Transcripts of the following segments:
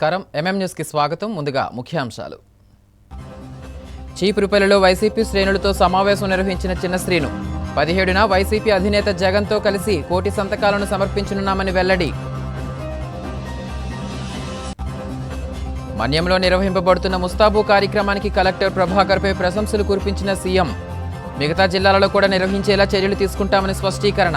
నమస్కారం. MM news కి స్వాగతం. ముందుగా ముఖ్యాంశాలు. చీపురుపల్లిలో వైసీపీ శ్రేణులతో సమావేశం నిర్వహించిన చిన్న శ్రీను 17న వైసీపీ అధినేత జగన్తో కలిసి కోటి సంతకాలను సమర్పించనున్నామని వెల్లడి. మన్యంలో నిర్వహింపబడుతున్న ముస్తాబు కార్యక్రమానికి కలెక్టర్ ప్రభాకర్పై ప్రశంసలు కురిపించిన సీఎం. మిగతా జిల్లాలలో కూడా నిర్వహించేలా చర్యలు తీసుకుంటామని స్పష్టీకరణ.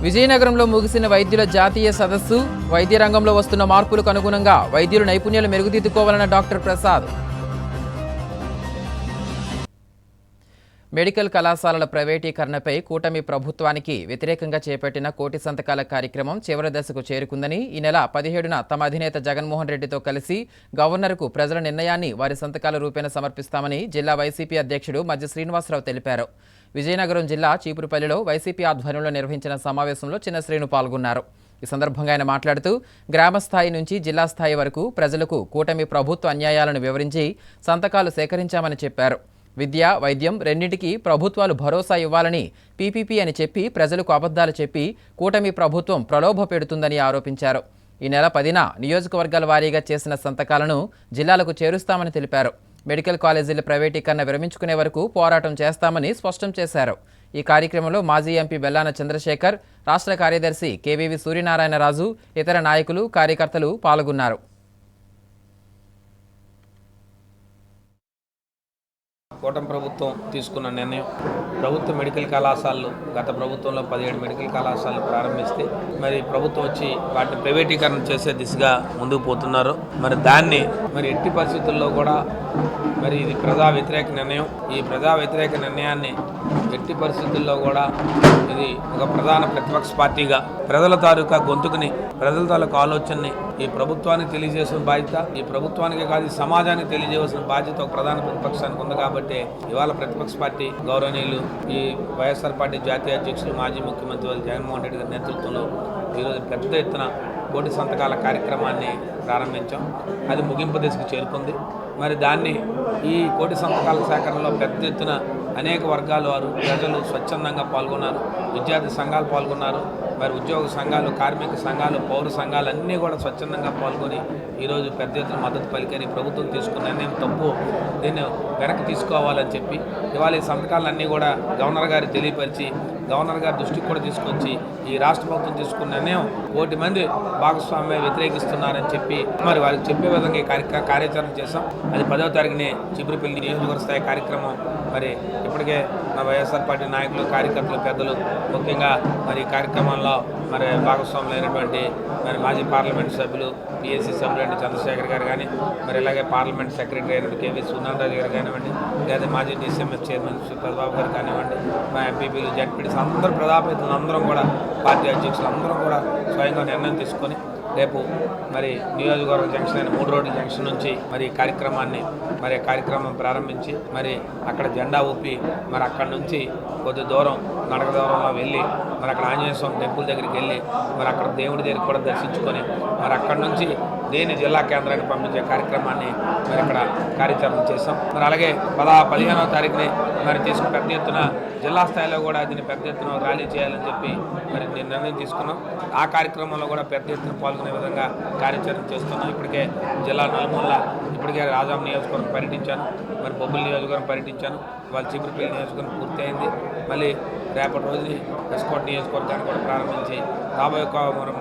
విజయనగరంలో ముగిసిన వైద్యుల జాతీయ సదస్సు. వైద్య రంగంలో వస్తున్న మార్పులకు అనుగుణంగా వైద్యుల నైపుణ్యాలు మెరుగుదిద్దుకోవాలన్న డాక్టర్ ప్రసాద్. మెడికల్ కళాశాలల ప్రైవేటీకరణపై కూటమి ప్రభుత్వానికి వ్యతిరేకంగా చేపట్టిన కోటి సంతకాల కార్యక్రమం చివరి దశకు చేరుకుందని ఈ నెల 17న తమ అధినేత జగన్మోహన్ రెడ్డితో కలిసి గవర్నర్కు ప్రజల నిర్ణయాన్ని వారి సంతకాల రూపేణ సమర్పిస్తామని జిల్లా వైసీపీ అధ్యక్షుడు మధ్య శ్రీనివాసరావు తెలిపారు. విజయనగరం జిల్లా చీపురుపల్లిలో వైసీపీ ఆధ్వర్యంలో నిర్వహించిన సమావేశంలో చిన్న శ్రీను పాల్గొన్నారు. ఈ సందర్భంగా ఆయన మాట్లాడుతూ గ్రామ స్థాయి నుంచి జిల్లా స్థాయి వరకు ప్రజలకు కూటమి ప్రభుత్వ అన్యాయాలను వివరించి సంతకాలు సేకరించామని చెప్పారు. విద్య, వైద్యం రెండింటికి ప్రభుత్వాలు భరోసా ఇవ్వాలని పీపీపీ అని చెప్పి ప్రజలకు అబద్ధాలు చెప్పి కూటమి ప్రభుత్వం ప్రలోభ పెడుతుందని ఆరోపించారు. ఈ నెల 10న నియోజకవర్గాల వారీగా చేసిన సంతకాలను జిల్లాలకు చేరుస్తామని తెలిపారు. మెడికల్ కాలేజీల ప్రైవేటీకరణ విరమించుకునే వరకు పోరాటం చేస్తామని స్పష్టం చేశారు. ఈ కార్యక్రమంలో మాజీ ఎంపీ బెల్లాన చంద్రశేఖర్, రాష్ట్ర కార్యదర్శి కేవీవి సూర్యనారాయణరాజు, ఇతర నాయకులు, కార్యకర్తలు పాల్గొన్నారు. కూటమి ప్రభుత్వం తీసుకున్న నిర్ణయం, ప్రభుత్వ మెడికల్ కళాశాలలు గత ప్రభుత్వంలో 17 మెడికల్ కళాశాలలు ప్రారంభిస్తే మరి ప్రభుత్వం వచ్చి వాటిని ప్రైవేటీకరణ చేసే దిశగా ముందుకు పోతున్నారు. మరి దాన్ని ఎట్టి పరిస్థితుల్లో కూడా మరి ఇది ప్రజా వ్యతిరేక నిర్ణయం. ఈ ప్రజా వ్యతిరేక నిర్ణయాన్ని ఎట్టి పరిస్థితుల్లో కూడా ఇది ఒక ప్రధాన ప్రతిపక్ష పార్టీగా ప్రజల తాలూకా గొంతుకుని, ప్రజల తాలూకా ఆలోచనని ఈ ప్రభుత్వానికి తెలియజేసిన బాధ్యత, ఈ ప్రభుత్వానికి కాదు ఈ సమాజానికి తెలియజేయాల్సిన బాధ్యత ఒక ప్రధాన ప్రతిపక్షానికి ఉంది. కాబట్టి ఇవాళ ప్రతిపక్ష పార్టీ గౌరవనీయులు ఈ వైఎస్ఆర్ పార్టీ జాతీయ అధ్యక్షులు మాజీ ముఖ్యమంత్రి జగన్మోహన్ రెడ్డి గారి నేతృత్వంలో ఈరోజు పెద్ద ఎత్తున కోటి సంతకాల కార్యక్రమాన్ని ప్రారంభించాం. అది ముగింపు దశకు చేరుకుంది. మరి దాన్ని ఈ కోటి సంతకాల సేకరణలో పెద్ద ఎత్తున అనేక వర్గాల వారు, ప్రజలు స్వచ్ఛందంగా పాల్గొన్నారు. విద్యార్థి సంఘాలు పాల్గొన్నారు. మరి ఉద్యోగ సంఘాలు, కార్మిక సంఘాలు, పౌర సంఘాలు అన్నీ కూడా స్వచ్ఛందంగా పాల్గొని ఈరోజు పెద్ద ఎత్తున మద్దతు పలికని ప్రభుత్వం తీసుకున్న నిర్ణయం తప్పు, దీన్ని వెనక్కి తీసుకోవాలని చెప్పి ఇవాళ ఈ సంతకాలన్నీ కూడా గవర్నర్ గారికి తెలియపరిచి గవర్నర్ గారి దృష్టికి కూడా తీసుకొచ్చి ఈ రాష్ట్ర ప్రభుత్వం తీసుకున్న నిర్ణయం 1,000,000 మంది భాగస్వామ్య వ్యతిరేకిస్తున్నారని చెప్పి మరి వారికి చెప్పే విధంగా ఈ కార్యాచరణ చేశాం. అది 10వ తారీఖునే చీపురుపల్లి నియోజకవర్గ స్థాయి కార్యక్రమం. మరి ఇప్పటికే మా వైఎస్ఆర్ పార్టీ నాయకులు, కార్యకర్తలు, పెద్దలు ముఖ్యంగా మరి ఈ కార్యక్రమంలో మరి భాగస్వాములైనటువంటి మరి మాజీ పార్లమెంట్ సభ్యులు, పిఎస్సీ సభ్యులు చంద్రశేఖర్ గారు కానీ, మరి ఇలాగే పార్లమెంట్ సెక్రటరీ అయినటువంటి కేవీ సూర్యనారాయణ గారు కానివ్వండి, లేదా మాజీ డిసిఎంఎస్ చైర్మన్ పెద్దబాబు గారు కానివ్వండి, మా ఎంపీపీలు, జడ్పీటీస్ అందరూ ప్రజాప్రతినిధులు అందరం కూడా, పార్టీ అధ్యక్షులు అందరం కూడా స్వయంగా నిర్ణయం తీసుకొని రేపు మరి నియోజకవర్గ జంక్షన్ అయిన 3 రోడ్ల జంక్షన్ నుంచి మరి కార్యక్రమం ప్రారంభించి మరి అక్కడ జెండా ఊపి మరి అక్కడి నుంచి కొద్ది దూరం నడక దూరంలో వెళ్ళి మరి అక్కడ ఆంజనేయ స్వామి టెంపుల్ దగ్గరికి వెళ్ళి మరి అక్కడ దేవుడి దగ్గరికి కూడా దర్శించుకొని మరి అక్కడి నుంచి దేని జిల్లా కేంద్రానికి పంపించే కార్యక్రమాన్ని మరి ఇక్కడ కార్యాచరణ చేస్తాం. మరి అలాగే 15వ తారీఖుని మరి పెద్ద ఎత్తున జిల్లా స్థాయిలో కూడా దీన్ని పెద్ద ఎత్తున ర్యాలీ చేయాలని చెప్పి మరి నేను నిర్ణయం తీసుకున్నాం. ఆ కార్యక్రమంలో కూడా పెద్ద ఎత్తున పాల్గొనే విధంగా కార్యాచరణ చేస్తున్నాం. ఇప్పటికే జిల్లా నలుమూల ఇప్పటికే రాజాం నియోజకవర్గం పర్యటించాను, మరి బొబ్బుల నియోజకవర్గం పర్యటించాను. వాళ్ళ చీపురుపల్లి నియోజకవర్గం పూర్తయింది. మళ్ళీ రేపటి రోజుని ఎస్కోట్ నియోజకవర్గాన్ని కూడా ప్రారంభించి రాబోయే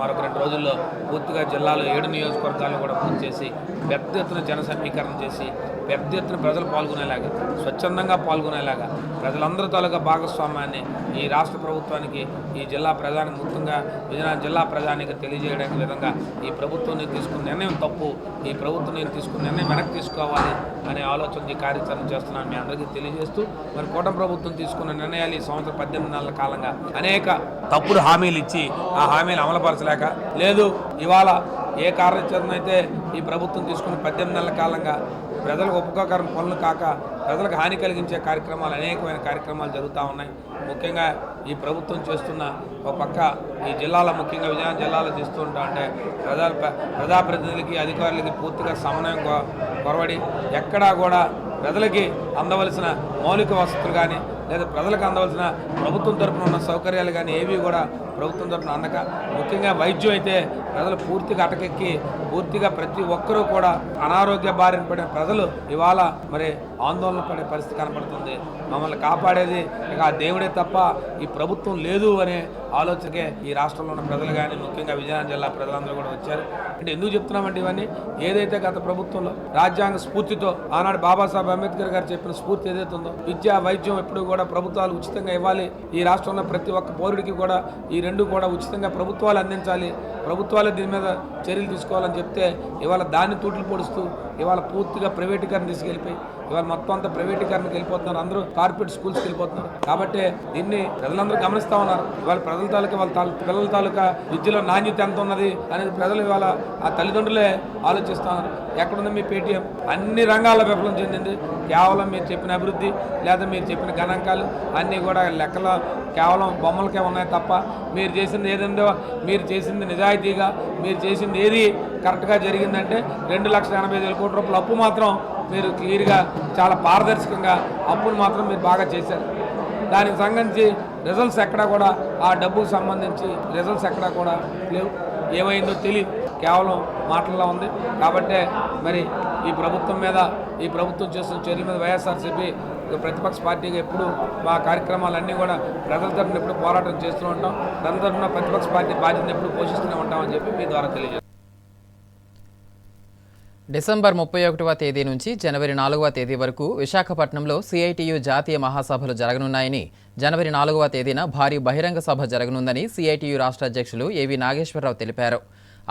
మరొక 2 రోజుల్లో పూర్తిగా జిల్లాలో 7 నియోజకవర్గాలను కూడా పూర్తి చేసి పెద్ద ఎత్తున జన సమీకరణ చేసి పెద్ద ఎత్తున ప్రజలు పాల్గొనేలాగా, స్వచ్ఛందంగా పాల్గొనేలాగా, ప్రజలందరూ తాలూకా భాగస్వామ్యాన్ని ఈ రాష్ట్ర ప్రభుత్వానికి, ఈ జిల్లా ప్రజానికి, ముఖ్యంగా విజయనగరం జిల్లా ప్రజానికి తెలియజేయడానికి విధంగా ఈ ప్రభుత్వం తీసుకున్న నిర్ణయం తప్పు, ఈ ప్రభుత్వం తీసుకున్న నిర్ణయం వెనక్కి తీసుకోవాలి అనే ఆలోచన ఈ కార్యాచరణ చేస్తున్నాను మీ అందరికీ తెలియజేస్తూ, మరి కూటమి ప్రభుత్వం తీసుకున్న నిర్ణయాలు ఈ సంవత్సరం 18 నెలల కాలంగా అనేక తప్పుడు హామీలు ఇచ్చి ఆ హామీలు అమలుపరచలేక, లేదు ఇవాళ ఏ కార్యాచరణ అయితే ఈ ప్రభుత్వం తీసుకున్న 18 నెలల కాలంగా ప్రజలకు ఉపయోగకరమైన పనులు కాక ప్రజలకు హాని కలిగించే కార్యక్రమాలు, అనేకమైన కార్యక్రమాలు జరుగుతూ ఉన్నాయి. ముఖ్యంగా ఈ ప్రభుత్వం చేస్తున్న ఒక పక్క ఈ జిల్లాలో, ముఖ్యంగా విజయనగరం జిల్లాలో చేస్తుంటా అంటే ప్రజాప్రతినిధులకి, అధికారులకి పూర్తిగా సమన్వయం కొరవడి ఎక్కడా కూడా ప్రజలకి అందవలసిన మౌలిక వసతులు కానీ లేదా ప్రజలకు అందవలసిన ప్రభుత్వం తరపున ఉన్న సౌకర్యాలు కానీ ఏవి కూడా ప్రభుత్వం తరఫున అందక, ముఖ్యంగా వైద్యం అయితే ప్రజలు పూర్తిగా అటకెక్కి పూర్తిగా ప్రతి ఒక్కరూ కూడా అనారోగ్య బారిన పడిన ప్రజలు ఇవాళ మరి ఆందోళన పడే పరిస్థితి కనపడుతుంది. మమ్మల్ని కాపాడేది ఇక ఆ దేవుడే తప్ప ఈ ప్రభుత్వం లేదు అనే ఆలోచనకే ఈ రాష్ట్రంలో ఉన్న ప్రజలు కానీ ముఖ్యంగా విజయనగరం జిల్లా ప్రజలందరూ కూడా వచ్చారు. అంటే ఎందుకు చెప్తున్నామంటే ఇవన్నీ ఏదైతే గత ప్రభుత్వంలో రాజ్యాంగ స్ఫూర్తితో ఆనాడు బాబాసాహెబ్ అంబేద్కర్ గారు చెప్పిన స్ఫూర్తి ఏదైతే ఉందో విద్య వైద్యం ఎప్పుడు కూడా ప్రభుత్వాలు ఉచితంగా ఇవ్వాలి, ఈ రాష్ట్రంలో ప్రతి ఒక్క పౌరుడికి కూడా ఈ రెండు కూడా ఉచితంగా ప్రభుత్వాలు అందించాలి, ప్రభుత్వాలే దీని మీద చర్యలు తీసుకోవాలని చెప్తే ఇవాళ దాన్ని తూట్లు పొడుస్తూ ఇవాళ పూర్తిగా ప్రైవేటీకరణ తీసుకెళ్ళిపోయి ఇవాళ మొత్తం అంతా ప్రైవేటీకరణకు వెళ్ళిపోతున్నారు, అందరూ కార్పొరేట్ స్కూల్స్కి వెళ్ళిపోతున్నారు. కాబట్టి దీన్ని ప్రజలందరూ గమనిస్తూ ఉన్నారు. ఇవాళ ప్రజల తాలూకా వాళ్ళ పిల్లల తాలూకా విద్యలో నాణ్యత ఎంత ఉన్నది అనేది ప్రజలు ఇవాళ ఆ తల్లిదండ్రులే ఆలోచిస్తున్నారు. ఎక్కడుంది మీ పేటీఎం? అన్ని రంగాల్లో విఫలం చెందింది. కేవలం మీరు చెప్పిన అభివృద్ధి లేదా మీరు చెప్పిన గణాంకాలు అన్నీ కూడా లెక్కలో కేవలం బొమ్మలకే ఉన్నాయి తప్ప మీరు చేసింది ఏదందో, మీరు చేసింది నిజాయితీగా మీరు చేసింది ఏది కరెక్ట్గా జరిగిందంటే 2,85,000 కోట్ల రూపాయల అప్పు మాత్రం మీరు క్లియర్గా చాలా పారదర్శకంగా అప్పును మాత్రం మీరు బాగా చేశారు. దానికి సంబంధించి రిజల్ట్స్ ఎక్కడా కూడా ఆ డబ్బుకు సంబంధించి రిజల్ట్స్ ఎక్కడా కూడా లేవు. ఏమైందో తెలియదు, కేవలం మాటల్లో ఉంది. కాబట్టే మరి ఈ ప్రభుత్వం మీద ఈ ప్రభుత్వం చేస్తున్న చర్యల మీద వైఎస్ఆర్సీపీ ప్రతిపక్ష పార్టీగా ఎప్పుడు మా కార్యక్రమాలన్నీ కూడా ప్రజల తరఫున ఎప్పుడు పోరాటం చేస్తూ ఉంటాం, ప్రజల తరఫున ప్రతిపక్ష పార్టీ బాధ్యతను ఎప్పుడు పోషిస్తూనే ఉంటామని చెప్పి మీ ద్వారా తెలియజేస్తాం. డిసెంబర్ 31వ తేదీ నుంచి జనవరి 4వ తేదీ వరకు విశాఖపట్నంలో సిఐటియు జాతీయ మహాసభలు జరగనున్నాయని, జనవరి 4వ తేదీన భారీ బహిరంగ సభ జరగనుందని సిఐటియు రాష్ట్ర అధ్యక్షులు ఏవి నాగేశ్వరరావు తెలిపారు.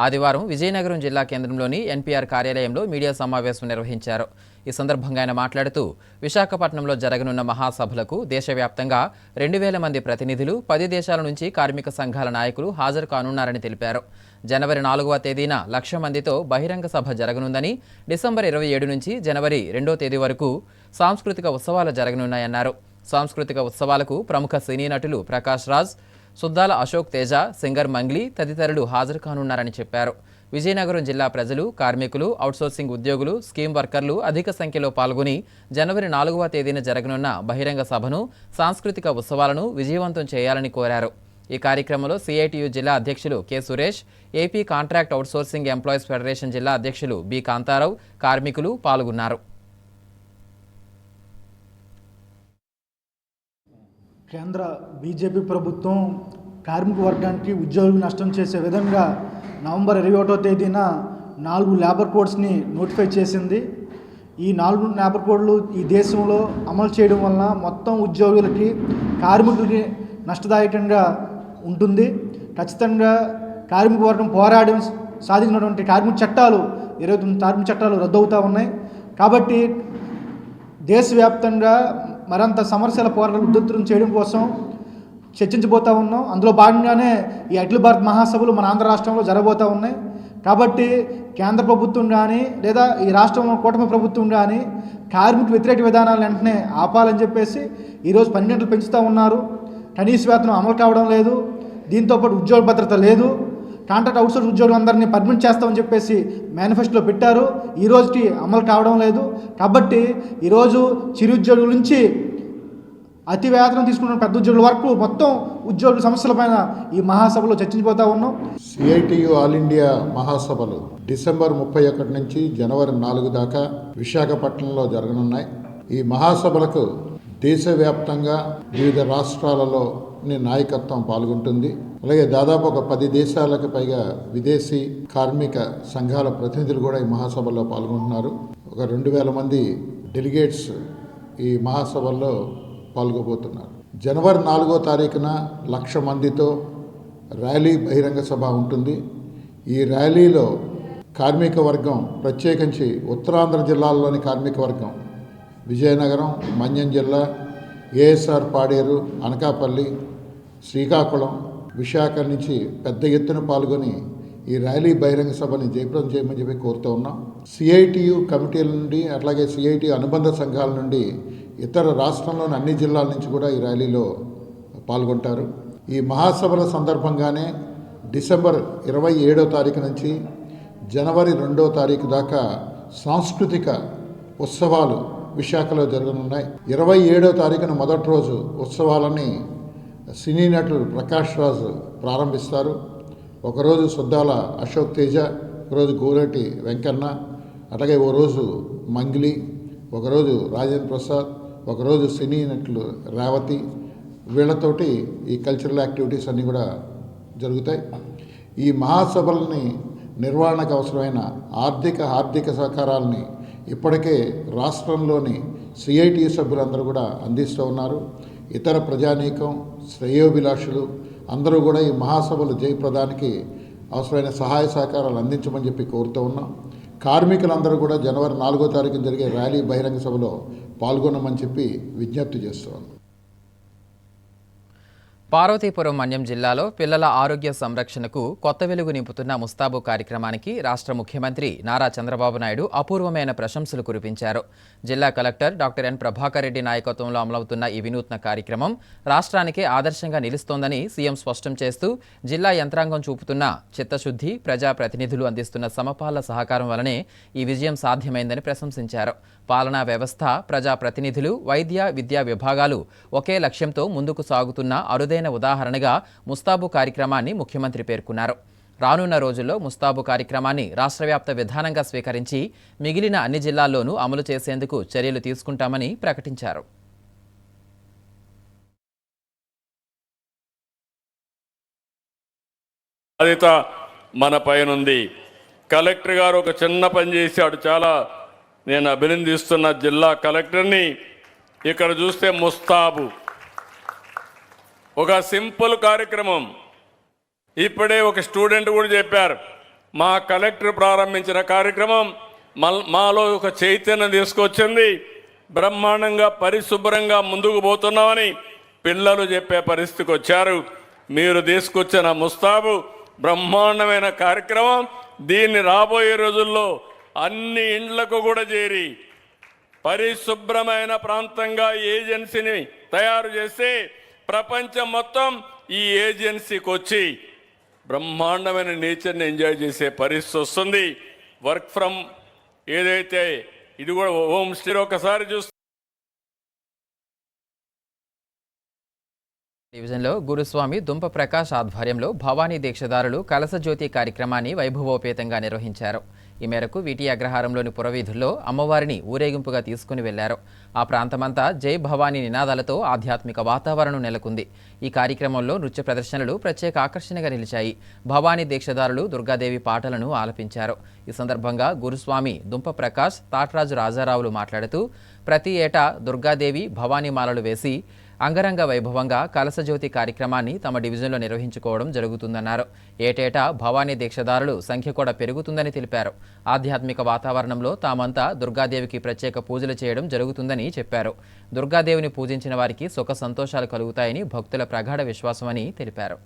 ఆదివారం విజయనగరం జిల్లా కేంద్రంలోని ఎన్పీఆర్ కార్యాలయంలో మీడియా సమావేశం నిర్వహించారు. ఈ సందర్భంగా ఆయన మాట్లాడుతూ విశాఖపట్నంలో జరగనున్న మహాసభలకు దేశవ్యాప్తంగా 2,000 మంది ప్రతినిధులు, 10 దేశాల నుంచి కార్మిక సంఘాల నాయకులు హాజరు కానున్నారని తెలిపారు. జనవరి 4వ తేదీన 1,00,000 మందితో బహిరంగ సభ జరగనుందని, డిసెంబర్ 27 నుంచి జనవరి 2వ తేదీ వరకు సాంస్కృతిక ఉత్సవాలు జరగనున్నాయన్నారు. సాంస్కృతిక ఉత్సవాలకు ప్రముఖ సినీ నటులు ప్రకాష్ రాజ్, సుద్దాల అశోక్ తేజ, సింగర్ మంగ్లీ తదితరులు హాజరు కానున్నారని చెప్పారు. విజయనగరం జిల్లా ప్రజలు, కార్మికులు, అవుట్సోర్సింగ్ ఉద్యోగులు, స్కీమ్ వర్కర్లు అధిక సంఖ్యలో పాల్గొని జనవరి 4వ తేదీన జరగనున్న బహిరంగ సభను, సాంస్కృతిక ఉత్సవాలను విజయవంతం చేయాలని కోరారు. ఈ కార్యక్రమంలో సిఐటియు జిల్లా అధ్యక్షులు K Suresh, AP contract outsourcing employees federation జిల్లా అధ్యక్షులు బి కాంతారావు, కార్మికులు పాల్గొన్నారు. కేంద్ర బీజేపీ ప్రభుత్వం కార్మిక వర్గానికి ఉద్యోగులు నష్టం చేసే విధంగా నవంబర్ 21వ తేదీన 4 లేబర్ కోడ్స్ని నోటిఫై చేసింది. ఈ 4 లేబర్ కోడ్లు ఈ దేశంలో అమలు చేయడం వలన మొత్తం ఉద్యోగులకి, కార్మికులకి నష్టదాయకంగా ఉంటుంది. ఖచ్చితంగా కార్మిక వర్గం పోరాటం సాధించినటువంటి కార్మిక చట్టాలు 29 కార్మిక చట్టాలు రద్దవుతూ ఉన్నాయి. కాబట్టి దేశవ్యాప్తంగా మరింత సమస్యల పోరాటాలు ఉధృతం చేయడం కోసం చర్చించబోతూ ఉన్నాం. అందులో భాగంగానే ఈ అఖిల భారత మహాసభలు మన ఆంధ్ర రాష్ట్రంలో జరగబోతూ ఉన్నాయి. కాబట్టి కేంద్ర ప్రభుత్వం కానీ లేదా ఈ రాష్ట్రంలో కూటమి ప్రభుత్వం కానీ కార్మిక వ్యతిరేక విధానాలు వెంటనే ఆపాలని చెప్పేసి ఈరోజు 12 గంటలు పెంచుతూ ఉన్నారు. కనీస వేతనం అమలు కావడం లేదు. దీంతోపాటు ఉద్యోగ భద్రత లేదు. కాంట్రాక్ట్ అవుట్సోర్స్ ఉద్యోగులందరినీ పర్మిట్ చేస్తామని చెప్పేసి మేనిఫెస్టోలో పెట్టారు. ఈ రోజుకి అమలు కావడం లేదు. కాబట్టి ఈరోజు చిరుద్యోగుల నుంచి అతి వేతనం తీసుకున్న పెద్ద ఉద్యోగుల వరకు మొత్తం ఉద్యోగుల సమస్యలపైన ఈ మహాసభలో చర్చించిపోతూ ఉన్నాం. సిఐటియు ఆల్ ఇండియా మహాసభలు డిసెంబర్ 31 నుంచి జనవరి 4 దాకా విశాఖపట్నంలో జరగనున్నాయి. ఈ మహాసభలకు దేశవ్యాప్తంగా వివిధ రాష్ట్రాలలో నాయకత్వం పాల్గొంటుంది. అలాగే దాదాపు ఒక 10 దేశాలకు పైగా విదేశీ కార్మిక సంఘాల ప్రతినిధులు కూడా ఈ మహాసభల్లో పాల్గొంటున్నారు. ఒక 2,000 మంది డెలిగేట్స్ ఈ మహాసభల్లో పాల్గొబోతున్నారు. జనవరి 4వ తారీఖున 1,00,000 మందితో ర్యాలీ బహిరంగ సభ ఉంటుంది. ఈ ర్యాలీలో కార్మిక వర్గం, ప్రత్యేకించి ఉత్తరాంధ్ర జిల్లాల్లోని కార్మిక వర్గం విజయనగరం, మన్యం జిల్లా, ఏఎస్ఆర్ పాడేరు, అనకాపల్లి, శ్రీకాకుళం, విశాఖ నుంచి పెద్ద ఎత్తున పాల్గొని ఈ ర్యాలీ బహిరంగ సభని జయప్రదం చేయమని చెప్పి కోరుతూ ఉన్నాం. సిఐటియు కమిటీల నుండి అట్లాగే సిఐటియు అనుబంధ సంఘాల నుండి ఇతర రాష్ట్రంలోని అన్ని జిల్లాల నుంచి కూడా ఈ ర్యాలీలో పాల్గొంటారు. ఈ మహాసభల సందర్భంగానే డిసెంబర్ 27వ తారీఖు నుంచి జనవరి 2వ తారీఖు దాకా సాంస్కృతిక ఉత్సవాలు విశాఖలో జరగనున్నాయి. 27వ తారీఖున మొదటి రోజు ఉత్సవాలని సినీ నటుడు ప్రకాష్ రాజ్ ప్రారంభిస్తారు. ఒకరోజు సుద్దాల అశోక్ తేజ, ఒకరోజు గోరేటి వెంకన్న, అట్లాగే ఓ రోజు మంగిలి, ఒకరోజు రాజేంద్ర ప్రసాద్, ఒకరోజు సినీ నటులు రేవతి. వీళ్ళతోటి ఈ కల్చరల్ యాక్టివిటీస్ అన్నీ కూడా జరుగుతాయి. ఈ మహాసభలని నిర్వహణకు అవసరమైన ఆర్థిక సహకారాలని ఇప్పటికే రాష్ట్రంలోని సిఐటి సభ్యులందరూ కూడా అందిస్తూ ఉన్నారు. ఇతర ప్రజానీకం, శ్రేయోభిలాషులు అందరూ కూడా ఈ మహాసభలు జయప్రదానికి అవసరమైన సహాయ సహకారాలు అందించమని చెప్పి కోరుతూ ఉన్నాం. కార్మికులందరూ కూడా జనవరి 4వ తారీఖున జరిగే ర్యాలీ బహిరంగ సభలో పాల్గొనమని చెప్పి విజ్ఞప్తి చేస్తున్నాం. పార్వతీపురం మన్యం జిల్లాలో పిల్లల ఆరోగ్య సంరక్షణకు కొత్త వెలుగు నింపుతున్న ముస్తాబు కార్యక్రమానికి రాష్ట్ర ముఖ్యమంత్రి నారా చంద్రబాబు నాయుడు అపూర్వమైన ప్రశంసలు కురిపించారు. జిల్లా collector doctor N Prabhakar Reddy నాయకత్వంలో అమలవుతున్న ఈ వినూత్న కార్యక్రమం రాష్ట్రానికే ఆదర్శంగా నిలుస్తోందని సీఎం స్పష్టం చేస్తూ జిల్లా యంత్రాంగం చూపుతున్న చిత్తశుద్ధి, ప్రజాప్రతినిధులు అందిస్తున్న సమపాల సహకారం వలనే ఈ విజయం సాధ్యమైందని ప్రశంసించారు. పాలనా వ్యవస్థ, ప్రజాప్రతినిధులు, వైద్య, విద్యా విభాగాలు ఒకే లక్ష్యంతో ముందుకు సాగుతున్న అరుదైన ఉదాహరణగా ముస్తాబు కార్యక్రమాన్ని ముఖ్యమంత్రి పేర్కొన్నారు. రానున్న రోజుల్లో ముస్తాబు కార్యక్రమాన్ని రాష్ట్రవ్యాప్త విధానంగా స్వీకరించి మిగిలిన అన్ని జిల్లాల్లోనూ అమలు చేసేందుకు చర్యలు తీసుకుంటామని ప్రకటించారు. బాధ్యత మన పైనుంది. కలెక్టర్ గారు ఒక చిన్న పని చేశాడు. చాలా నేను అభినందిస్తున్న జిల్లా కలెక్టర్ని. ఇక్కడ చూస్తే ముస్తాబు ఒక సింపుల్ కార్యక్రమం. ఇప్పుడే ఒక స్టూడెంట్ కూడా చెప్పారు, మా కలెక్టర్ ప్రారంభించిన కార్యక్రమం మాలో ఒక చైతన్యం తీసుకొచ్చింది, బ్రహ్మాండంగా పరిశుభ్రంగా ముందుకు పోతున్నామని పిల్లలు చెప్పే పరిస్థితికి వచ్చారు. మీరు తీసుకొచ్చిన ముస్తాబు బ్రహ్మాండమైన కార్యక్రమం. దీన్ని రాబోయే రోజుల్లో అన్ని ఇండ్లకు కూడా చేరి పరిశుభ్రమైన ప్రాంతంగా ఏజెన్సీని తయారు చేసి ప్రపంచం మొత్తం ఈ ఏజెన్సీకి వచ్చి బ్రహ్మాండమైన నేచర్ని ఎంజాయ్ చేసే పరిస్థితి వస్తుంది. వర్క్ ఫ్రమ్ ఏదైతే ఇది కూడా హోమ్ స్టే ఒకసారి చూస్తే డివిజన్లో గురుస్వామి దుంప ప్రకాష్ ఆధ్వర్యంలో భవానీ దీక్షదారులు కలసజ్యోతి కార్యక్రమాన్ని వైభవోపేతంగా నిర్వహించారు. ఈ మేరకు వీటి అగ్రహారంలోని పురవీధుల్లో అమ్మవారిని ఊరేగింపుగా తీసుకుని వెళ్లారు. ఆ ప్రాంతమంతా జై భవానీ నినాదాలతో ఆధ్యాత్మిక వాతావరణం నెలకొంది. ఈ కార్యక్రమంలో నృత్య ప్రదర్శనలు ప్రత్యేక ఆకర్షణగా నిలిచాయి. భవానీ దీక్షదారులు దుర్గాదేవి పాటలను ఆలపించారు. ఈ సందర్భంగా గురుస్వామి దుంప ప్రకాష్, తాట్రాజు రాజారావులు మాట్లాడుతూ ప్రతి ఏటా దుర్గాదేవి భవానీ మాలలు వేసి అంగరంగ వైభవంగా కలసజ్యోతి కార్యక్రమాన్ని తమ డివిజన్లో నిర్వహించుకోవడం జరుగుతుందన్నారు. ఏటేటా భవానీ దీక్షదారులు సంఖ్య కూడా పెరుగుతుందని తెలిపారు. ఆధ్యాత్మిక వాతావరణంలో తామంతా దుర్గాదేవికి ప్రత్యేక పూజలు చేయడం జరుగుతుందని చెప్పారు. దుర్గాదేవిని పూజించిన వారికి సుఖ సంతోషాలు కలుగుతాయని భక్తుల ప్రగాఢ విశ్వాసమని తెలిపారు.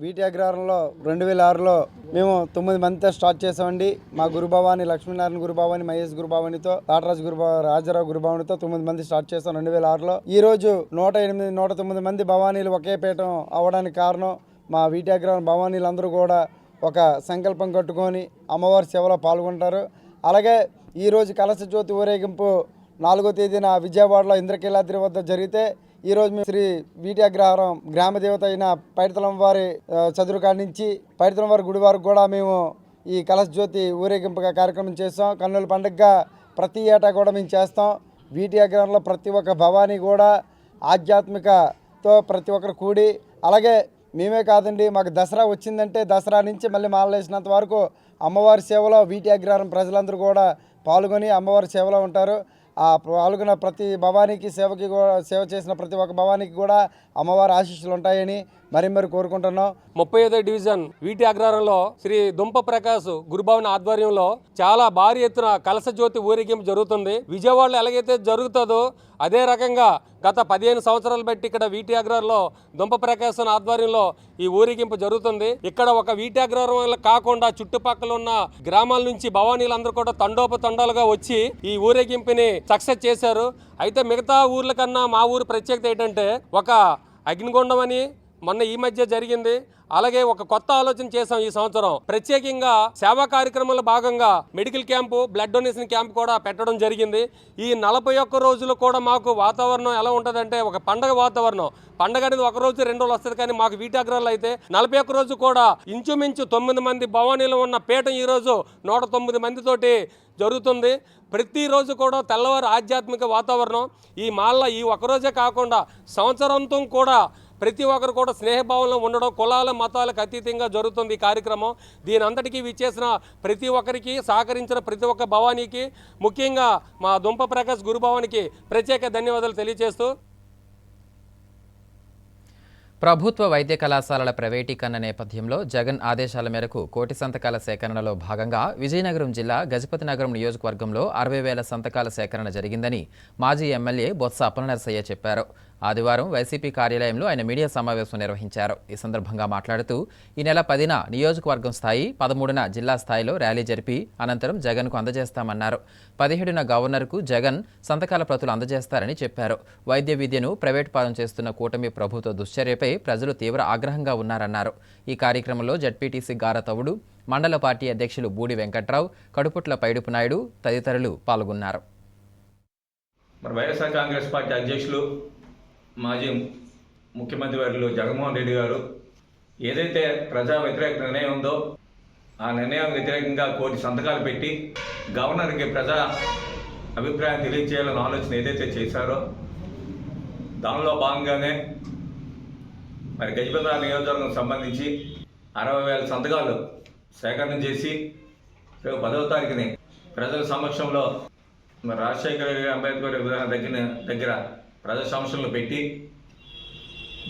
వీటి అగ్రహారంలో 2006లో మేము 9 మందితో స్టార్ట్ చేసామండి. మా గురుభవాని, లక్ష్మీనారాయణ గురుభవాని, మహేష్ గురుభవానితో, తాటరాజు రాజారావు గురుభవానితో 9 మంది స్టార్ట్ చేసాం 2006లో. ఈ రోజు 108, 109 మంది భవానీలు ఒకే పీఠం అవ్వడానికి కారణం మా వీటి అగ్రహారం భవానీలందరూ కూడా ఒక సంకల్పం కట్టుకొని అమ్మవారి సేవలో పాల్గొంటారు. అలాగే ఈరోజు కలశ జ్యోతి ఊరేగింపు 4వ తేదీన విజయవాడలో ఇంద్రకీలాద్రి వద్ద జరిగితే ఈరోజు మేము శ్రీ వీటి అగ్రహారం గ్రామ దేవత అయిన పైడితలం వారి చదురుకాడి నుంచి పైడితలం వారి గుడి వరకు కూడా మేము ఈ కలశ జ్యోతి ఊరేగింపుగా కార్యక్రమం చేస్తాం. కన్నుల పండుగగా ప్రతి ఏటా కూడా మేము చేస్తాం. వీటి అగ్రహంలో ప్రతి ఒక్క భవానీ కూడా ఆధ్యాత్మికతో ప్రతి ఒక్కరు కూడి, అలాగే మేమే కాదండి, మాకు దసరా వచ్చిందంటే దసరా నుంచి మళ్ళీ మాలలేసినంత వరకు అమ్మవారి సేవలో వీటి అగ్రహారం ప్రజలందరూ కూడా పాల్గొని అమ్మవారి సేవలో ఉంటారు. ఆ పాల్గొన్న ప్రతి భవానీకి సేవకి కూడా, సేవ చేసిన ప్రతి ఒక్క భవానీకి కూడా అమ్మవారి ఆశీస్సులు ఉంటాయని మరి కోరుకుంటున్నాం. 35వ డివిజన్ వీటి అగ్రహారంలో శ్రీ దుంప ప్రకాశ్ గురుభవన్ ఆధ్వర్యంలో చాలా భారీ ఎత్తున కలశ జ్యోతి ఊరేగింపు జరుగుతుంది. విజయవాడలో ఎలాగైతే జరుగుతుందో అదే రకంగా గత 15 సంవత్సరాలు బట్టి ఇక్కడ వీటి అగ్రహారంలో దుంప ప్రకాశ్ ఆధ్వర్యంలో ఈ ఊరేగింపు జరుగుతుంది. ఇక్కడ ఒక వీటి అగ్రహారం కాకుండా చుట్టుపక్కల ఉన్న గ్రామాల నుంచి భవానీలందరూ కూడా తండోపతండాలుగా వచ్చి ఈ ఊరేగింపుని సక్సెస్ చేశారు. అయితే మిగతా ఊర్ల కన్నా మా ఊరు ప్రత్యేకత ఏంటంటే ఒక అగ్నిగుండం అని మొన్న ఈ మధ్య జరిగింది. అలాగే ఒక కొత్త ఆలోచన చేసాం ఈ సంవత్సరం. ప్రత్యేకంగా సేవా కార్యక్రమంలో భాగంగా medical camp, blood donation camp కూడా పెట్టడం జరిగింది. ఈ 41 రోజులు కూడా మాకు వాతావరణం ఎలా ఉంటుందంటే ఒక పండగ వాతావరణం. పండగ అనేది ఒక రోజు 2 రోజులు వస్తుంది, కానీ మాకు వీటి అగ్రహాలు అయితే 41 రోజు కూడా ఇంచుమించు 9 మంది భవానీలు ఉన్న పీఠం ఈరోజు 109 మందితోటి జరుగుతుంది. ప్రతిరోజు కూడా తెల్లవారు ఆధ్యాత్మిక వాతావరణం. ఈ మాల్ల ఈ ఒక్కరోజే కాకుండా సంవత్సరంతో కూడా ప్రతి ఒక్కరు కూడా స్నేహభావంలో ఉండడం, కులాల మతాలకు అతీతంగా జరుగుతుంది ఈ కార్యక్రమం. దీని అంతటికీ విచ్చేసిన ప్రతి ఒక్కరికి, సహకరించిన ప్రతి ఒక్క భవానీకి, ముఖ్యంగా మా దుంప ప్రకాశ్ గురుభవానికి ప్రత్యేక ధన్యవాదాలు తెలియజేస్తూ, ప్రభుత్వ వైద్య కళాశాలల ప్రైవేటీకరణ నేపథ్యంలో జగన్ ఆదేశాల మేరకు కోటి సంతకాల సేకరణలో భాగంగా విజయనగరం జిల్లా గజపతినగరం నియోజకవర్గంలో 60,000 సంతకాల సేకరణ జరిగిందని మాజీ ఎమ్మెల్యే బొత్స అప్పలనరసయ్య చెప్పారు. ఆదివారం వైసీపీ కార్యాలయంలో ఆయన మీడియా సమావేశం నిర్వహించారు. ఈ సందర్భంగా మాట్లాడుతూ ఈ నెల 10న నియోజకవర్గం స్థాయి, 13న జిల్లా స్థాయిలో ర్యాలీ జరిపి అనంతరం జగన్కు అందజేస్తామన్నారు. 17న గవర్నర్కు జగన్ సంతకాల ప్రతులు అందజేస్తారని చెప్పారు. వైద్య విద్యను ప్రైవేట్ పాలన చేస్తున్న కూటమి ప్రభుత్వ దుశ్చర్యపై ప్రజలు తీవ్ర ఆగ్రహంగా ఉన్నారన్నారు. ఈ కార్యక్రమంలో జడ్పీటీసీ గారతవుడు, మండల పార్టీ అధ్యక్షులు బూడి వెంకట్రావు, కడుపుట్ల పైడుపు నాయుడు తదితరులు పాల్గొన్నారు. వైఎస్ఆర్ కాంగ్రెస్ పార్టీ అధ్యక్షులు, మాజీ ముఖ్యమంత్రి వర్యులు జగన్మోహన్ రెడ్డి గారు ఏదైతే ప్రజా వ్యతిరేక నిర్ణయం ఉందో ఆ నిర్ణయానికి వ్యతిరేకంగా కోటి సంతకాలు పెట్టి గవర్నర్కి ప్రజా అభిప్రాయం తెలియజేయాలని ఆలోచన ఏదైతే చేశారో దానిలో భాగంగానే మరి గజపతినగరం నియోజకవర్గం సంబంధించి 60,000 సంతకాలు సేకరణ చేసి రేపు 10వ తారీఖుని ప్రజల సమక్షంలో మరి రాజశేఖర అంబేద్కర్ విగ్రహం దగ్గర ప్రజా సమస్యలను పెట్టి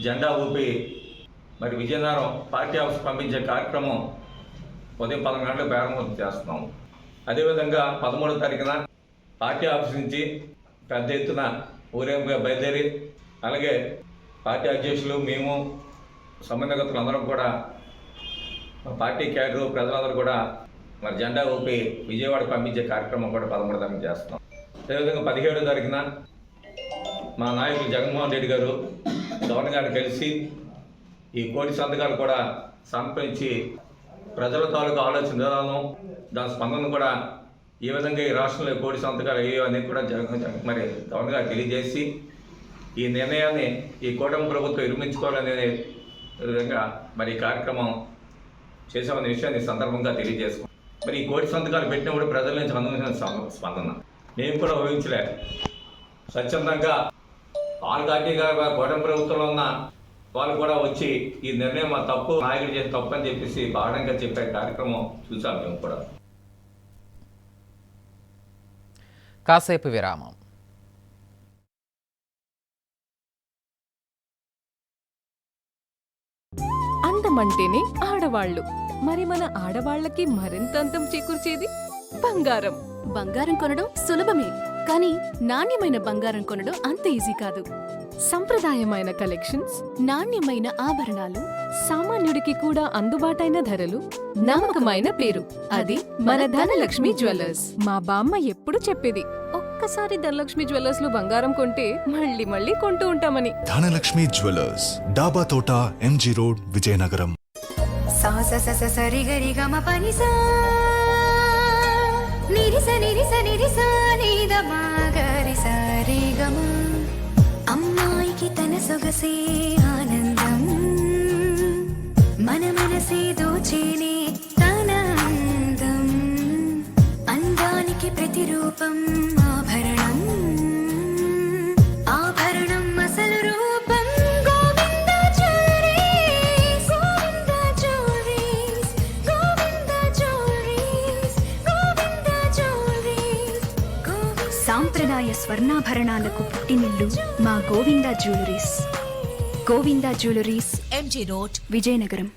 జెండా ఊపి మరి విజయనగరం పార్టీ ఆఫీస్ పంపించే కార్యక్రమం ఉదయం 11 గంటలకు ప్రారంభం చేస్తున్నాం. అదేవిధంగా 13వ తారీఖున పార్టీ ఆఫీస్ నుంచి పెద్ద ఎత్తున ఊరేగింపుగా బయలుదేరి, అలాగే పార్టీ అధ్యక్షులు, మేము సమన్వయకర్తలు అందరం కూడా పార్టీ క్యాడరు ప్రజలందరూ కూడా మరి జెండా ఊపి విజయవాడ పంపించే కార్యక్రమం కూడా 13వ తారీఖున చేస్తున్నాం. అదేవిధంగా 17వ తారీఖున మా నాయకులు జగన్మోహన్ రెడ్డి గారు గవర్నర్ గారిని కలిసి ఈ కోటి సంతకాలు కూడా సమర్పించి ప్రజల తాలూకు ఆలోచన విధానం, దాని స్పందన కూడా ఏ విధంగా ఈ రాష్ట్రంలో కోటి సంతకాలు అయ్యో అనేది కూడా మరి గవర్నర్ గారు తెలియజేసి ఈ నిర్ణయాన్ని ఈ కూటమి ప్రభుత్వం విరమించుకోవాలనే విధంగా మరి ఈ కార్యక్రమం చేసామనే విషయాన్ని సందర్భంగా తెలియజేసుకున్నాం. మరి ఈ కోటి సంతకాలు పెట్టినప్పుడు ప్రజల నుంచి అందుతున్న స్పందన మేము కూడా ఊహించలే. స్వచ్ఛందంగా పాల్గాటిగా కూటమి ప్రభుత్వంలో ఉన్న వాళ్ళు కూడా వచ్చి ఈ నిర్ణయం మా తప్పు, నాయకుడు చేసి తప్పు అని చెప్పేసి బాధంగా చెప్పే కార్యక్రమం చూసాం మేము కూడా. కాసేపు విరామం. అందమంటేనే ఆడవాళ్ళు, మరి మన ఆడవాళ్ళకి మరింత అందం చేకూర్చేది బంగారం. బంగారం కొనడం సులభమే, కానీ నాణ్యమైన బంగారం కొనడం అంత ఈజీ కాదు. సంప్రదాయమైన కలెక్షన్స్, నాణ్యమైన ఆభరణాలు, సామాన్యుడికి కూడా అందుబాటైన ధరలు, నమ్మకమైన పేరు, అది మన ధనలక్ష్మి జ్యువెలర్స్. మా బామ్మ ఎప్పుడు చెప్పేది, ఒక్కసారి ధనలక్ష్మి జ్యువెలర్స్ లో బంగారం కొంటే మళ్ళీ మళ్ళీ కొంటూ ఉంటామని. ధనలక్ష్మి జ్యువెలర్స్, డాబా తోట, ఎంజీ రోడ్, విజయనగరం. అమ్మాయికి తన సొగసే ఆనందం, మన మనసే దోచేనే తన అందం, అందానికి ప్రతిరూపం ఆభరణం. సంప్రదాయ స్వర్ణాభరణాలకు పుట్టినిల్లు మా Govinda jewelleries. Govinda jewelleries, MG road, Vizianagaram.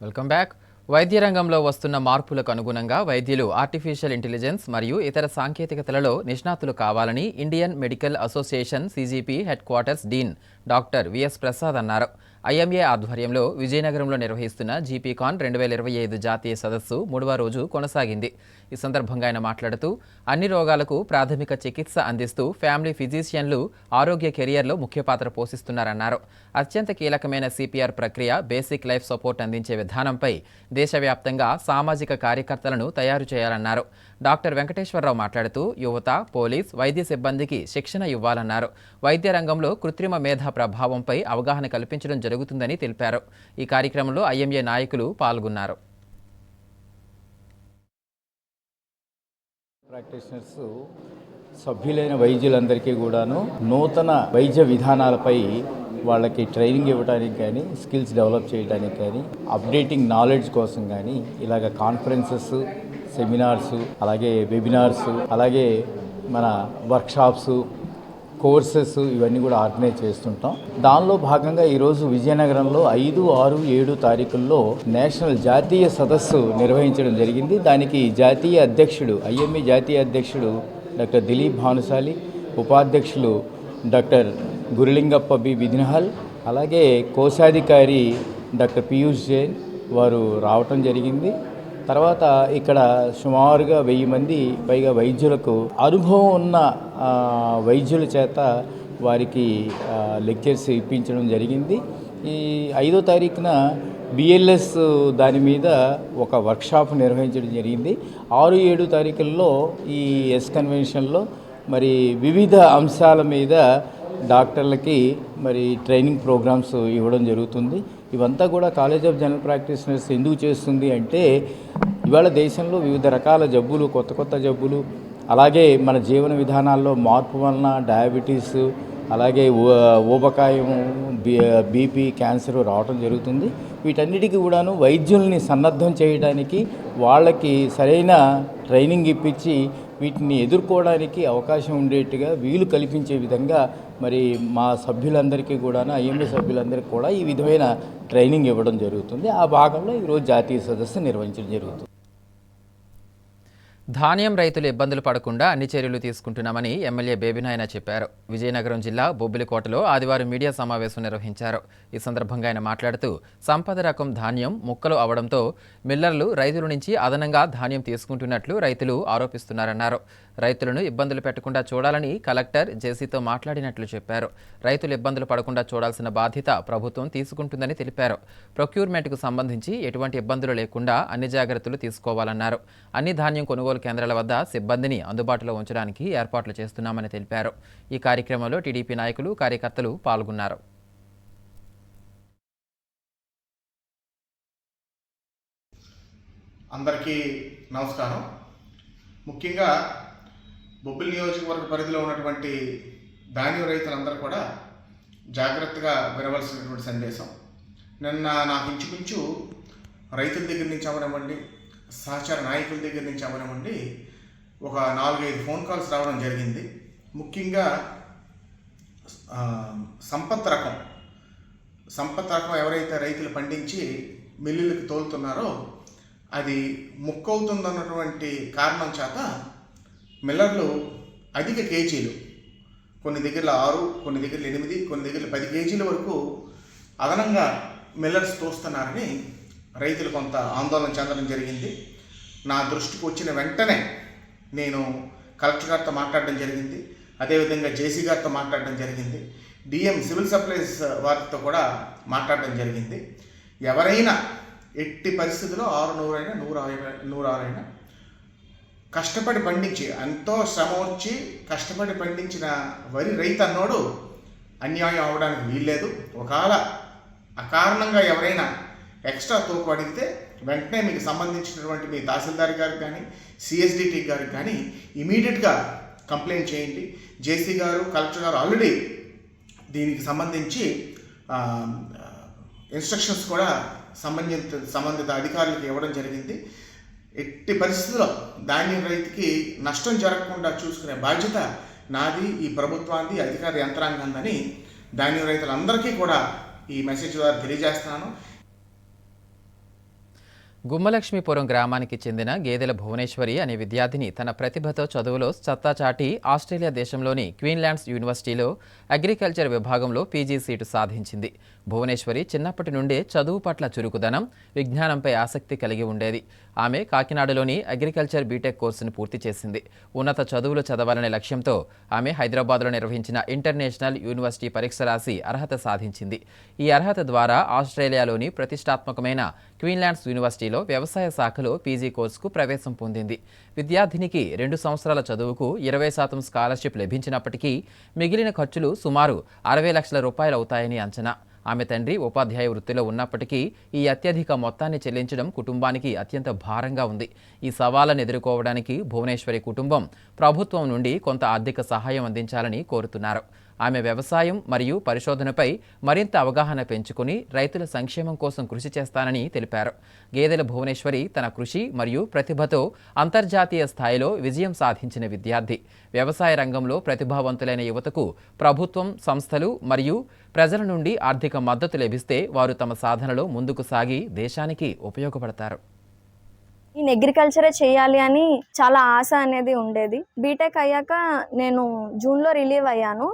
Welcome back. వైద్య రంగంలో వస్తున్న మార్పులకు అనుగుణంగా వైద్యులు ఆర్టిఫిషియల్ ఇంటెలిజెన్స్ మరియు ఇతర సాంకేతికతలలో నిష్ణాతులు కావాలని Indian medical association CGP headquarters dean doctor VS Prasad అన్నారు. IMA ఆధ్వర్యంలో విజయనగరంలో నిర్వహిస్తున్న GPCon 2025 జాతీయ సదస్సు 3వ రోజు కొనసాగింది. ఈ సందర్భంగా ఆయన మాట్లాడుతూ అన్ని రోగాలకు ప్రాథమిక చికిత్స అందిస్తూ ఫ్యామిలీ ఫిజిషియన్లు ఆరోగ్య కెరియర్లో ముఖ్య పాత్ర పోషిస్తున్నారన్నారు. అత్యంత కీలకమైన CPR ప్రక్రియ బేసిక్ లైఫ్ సపోర్ట్ అందించే విధానంపై దేశవ్యాప్తంగా సామాజిక కార్యకర్తలను తయారు చేయాలన్నారు. డాక్టర్ వెంకటేశ్వరరావు మాట్లాడుతూ యువత, పోలీస్, వైద్య సిబ్బందికి శిక్షణ ఇవ్వాలన్నారు. వైద్య రంగంలో కృత్రిమ మేధా ప్రభావంపై అవగాహన కల్పించడం జరుగుతుందని తెలిపారు. ఈ కార్యక్రమంలో IMA నాయకులు పాల్గొన్నారు. ప్రాక్టీషనర్స్ సభ్యులైన వైద్యులందరికీ కూడాను నూతన వైద్య విధానాలపై వాళ్ళకి ట్రైనింగ్ ఇవ్వడానికి కానీ, స్కిల్స్ డెవలప్ చేయడానికి కానీ, అప్డేటింగ్ నాలెడ్జ్ కోసం కానీ ఇలాగ కాన్ఫరెన్సెస్, సెమినార్స్, అలాగే వెబినార్స్, అలాగే మన వర్క్షాప్స్, కోర్సెస్ ఇవన్నీ కూడా ఆర్గనైజ్ చేస్తుంటాం. దానిలో భాగంగా ఈరోజు విజయనగరంలో 5, 6, 7 తారీఖుల్లో నేషనల్ జాతీయ సదస్సు నిర్వహించడం జరిగింది. దానికి జాతీయ అధ్యక్షుడు, IMA జాతీయ అధ్యక్షుడు డాక్టర్ దిలీప్ భానుశాలి, ఉపాధ్యక్షులు డాక్టర్ గురులింగప్ప బి బిదినహల్, అలాగే కోశాధికారి డాక్టర్ పీయూష్ జైన్ వారు రావటం జరిగింది. తర్వాత ఇక్కడ సుమారుగా 1000 మంది పైగా వైద్యులకు అనుభవం ఉన్న వైద్యుల చేత వారికి లెక్చర్స్ ఇప్పించడం జరిగింది. ఈ 5వ తారీఖున BLS దాని మీద ఒక వర్క్షాప్ నిర్వహించడం జరిగింది. 6, 7 తారీఖుల్లో ఈ కన్వెన్షన్లో మరి వివిధ అంశాల మీద డాక్టర్లకి మరి ట్రైనింగ్ ప్రోగ్రామ్స్ ఇవ్వడం జరుగుతుంది. ఇవంతా కూడా కాలేజ్ ఆఫ్ జనరల్ ప్రాక్టీషనర్స్ ఎందుకు చేస్తుంది అంటే ఇవాళ దేశంలో వివిధ రకాల జబ్బులు, కొత్త జబ్బులు, అలాగే మన జీవన విధానాల్లో మార్పు వలన డయాబెటీస్, అలాగే ఊబకాయం, BP, క్యాన్సర్ రావడం జరుగుతుంది. వీటన్నిటికీ కూడాను వైద్యుల్ని సన్నద్ధం చేయడానికి, వాళ్ళకి సరైన ట్రైనింగ్ ఇప్పించి వీటిని ఎదుర్కోవడానికి అవకాశం ఉండేట్టుగా వీలు కల్పించే విధంగా మరి మా సభ్యులందరికీ కూడాను, IMA సభ్యులందరికీ కూడా ఈ విధమైన ట్రైనింగ్ ఇవ్వడం జరుగుతుంది. ఆ భాగంలో ఈరోజు జాతీయ సదస్సు నిర్వహించడం జరుగుతుంది. ధాన్యం రైతులు ఇబ్బందులు పడకుండా అన్ని చర్యలు తీసుకుంటున్నామని ఎమ్మెల్యే బేబినాయన చెప్పారు. విజయనగరం జిల్లా బొబ్బిలికోటలో ఆదివారం మీడియా సమావేశం నిర్వహించారు. ఈ సందర్భంగా ఆయన మాట్లాడుతూ సంపద రకం ధాన్యం ముక్కలు అవడంతో మిల్లర్లు రైతుల నుంచి అదనంగా ధాన్యం తీసుకుంటున్నట్లు రైతులు ఆరోపిస్తున్నారన్నారు. రైతులను ఇబ్బందులు పెట్టకుండా చూడాలని కలెక్టర్ జేసీతో మాట్లాడినట్లు చెప్పారు. రైతులు ఇబ్బందులు పడకుండా చూడాల్సిన బాధ్యత ప్రభుత్వం తీసుకుంటుందని తెలిపారు. ప్రొక్యూర్మెంట్కు సంబంధించి ఎటువంటి ఇబ్బందులు లేకుండా అన్ని జాగ్రత్తలు తీసుకోవాలన్నారు. అన్ని ధాన్యం కొనుగోలు కేంద్రాల వద్ద సిబ్బందిని అందుబాటులో ఉంచడానికి ఏర్పాట్లు చేస్తున్నామని తెలిపారు. ఈ కార్యక్రమంలో టీడీపీ నాయకులు, కార్యకర్తలు పాల్గొన్నారు. అందరికీ నమస్కారం. ముఖ్యంగా బొబ్బిలి నియోజకవర్గ పరిధిలో ఉన్నటువంటి ధాన్యం రైతులందరూ కూడా జాగ్రత్తగా వినవలసినటువంటి సందేశం. నిన్న నాకు ఇంచుమించు రైతుల దగ్గర నుంచి అవనివ్వండి, సహచార నాయకుల దగ్గర నుంచి అవనివ్వండి, ఒక 4-5 ఫోన్ కాల్స్ రావడం జరిగింది. ముఖ్యంగా సంపత్ రకం ఎవరైతే రైతులు పండించి మిల్లులకు తోలుతున్నారో అది ముక్కవుతుందన్నటువంటి కారణం చేత మిల్లర్లు అధిక కేజీలు, కొన్ని దగ్గరలో 6, కొన్ని దగ్గరలో 8, కొన్ని దగ్గరలో 10 కేజీల వరకు అదనంగా మిల్లర్స్ తోస్తున్నారని రైతులు కొంత ఆందోళన చెందడం జరిగింది. నా దృష్టికి వచ్చిన వెంటనే నేను కలెక్టర్ గారితో మాట్లాడడం జరిగింది, అదేవిధంగా జేసీ గారితో మాట్లాడడం జరిగింది, DM సివిల్ సప్లైస్ వారితో కూడా మాట్లాడడం జరిగింది. ఎవరైనా ఎట్టి పరిస్థితుల్లో 600 అయినా 106 అయినా కష్టపడి పండించి, ఎంతో శ్రమ వచ్చి కష్టపడి పండించిన వరి రైతు అన్నోడు అన్యాయం అవ్వడానికి వీల్లేదు. ఒకవేళ అకారణంగా ఎవరైనా ఎక్స్ట్రా తోపు అడిగితే వెంటనే మీకు సంబంధించినటువంటి మీ తహసీల్దార్ గారికి కానీ, CSDT గారికి కానీ ఇమీడియట్గా కంప్లైంట్ చేయండి. జేసీ గారు, కలెక్టర్ గారు ఆల్రెడీ దీనికి సంబంధించి ఇన్స్ట్రక్షన్స్ కూడా సంబంధిత అధికారులకు ఇవ్వడం జరిగింది. ఎట్టి పరిస్థితుల్లో ధాన్యం రైతుకి నష్టం జరగకుండా చూసుకునే బాధ్యత నాది, ఈ ప్రభుత్వాన్ని, అధికార యంత్రాంగాన్ని ధాన్యం రైతులందరికీ కూడా ఈ మెసేజ్ ద్వారా తెలియజేస్తున్నాను. గుమ్మలక్ష్మీపురం గ్రామానికి చెందిన గేదెల భువనేశ్వరి అనే విద్యార్థిని తన ప్రతిభతో చదువులో సత్తా చాటి ఆస్ట్రేలియా దేశంలోని క్వీన్లాండ్స్ యూనివర్సిటీలో అగ్రికల్చర్ విభాగంలో పీజీ సీటు సాధించింది. భువనేశ్వరి చిన్నప్పటి నుండే చదువు పట్ల చురుకుదనం, విజ్ఞానంపై ఆసక్తి కలిగి ఉండేది. ఆమె కాకినాడలోని అగ్రికల్చర్ బీటెక్ కోర్సును పూర్తి చేసింది. ఉన్నత చదువులు చదవాలనే లక్ష్యంతో ఆమె హైదరాబాద్లో నిర్వహించిన ఇంటర్నేషనల్ యూనివర్సిటీ పరీక్ష రాసి అర్హత సాధించింది. ఈ అర్హత ద్వారా ఆస్ట్రేలియాలోని ప్రతిష్టాత్మకమైన క్వీన్లాండ్స్ యూనివర్సిటీలో వ్యవసాయ శాఖలో పీజీ కోర్సుకు ప్రవేశం పొందింది. విద్యార్థినికి 2 సంవత్సరాల చదువుకు 20% స్కాలర్షిప్ లభించినప్పటికీ మిగిలిన ఖర్చులు సుమారు 60 లక్షల రూపాయలు అవుతాయని అంచనా. ఆమె తండ్రి ఉపాధ్యాయ వృత్తిలో ఉన్నప్పటికీ ఈ అత్యధిక మొత్తాన్ని చెల్లించడం కుటుంబానికి అత్యంత భారంగా ఉంది. ఈ సవాళ్లను ఎదుర్కోవడానికి భువనేశ్వరి కుటుంబం ప్రభుత్వం నుండి కొంత ఆర్థిక సహాయం అందించాలని కోరుతున్నారు. ఆమె వ్యవసాయం మరియు పరిశోధనపై మరింత అవగాహన పెంచుకుని రైతుల సంక్షేమం కోసం కృషి చేస్తానని తెలిపారు. గేదెల భువనేశ్వరి తన కృషి మరియు ప్రతిభతో అంతర్జాతీయ స్థాయిలో విజయం సాధించిన విద్యార్థి. వ్యవసాయ రంగంలో ప్రతిభావంతులైన యువతకు ప్రభుత్వం, సంస్థలు మరియు ప్రజల నుండి ఆర్థిక మద్దతు లభిస్తే వారు తమ సాధనలో ముందుకు సాగి దేశానికి ఉపయోగపడతారు. నేను అగ్రికల్చరే చేయాలి అని చాలా ఆశ అనేది ఉండేది. బీటెక్ అయ్యాక నేను జూన్లో రిలీవ్ అయ్యాను.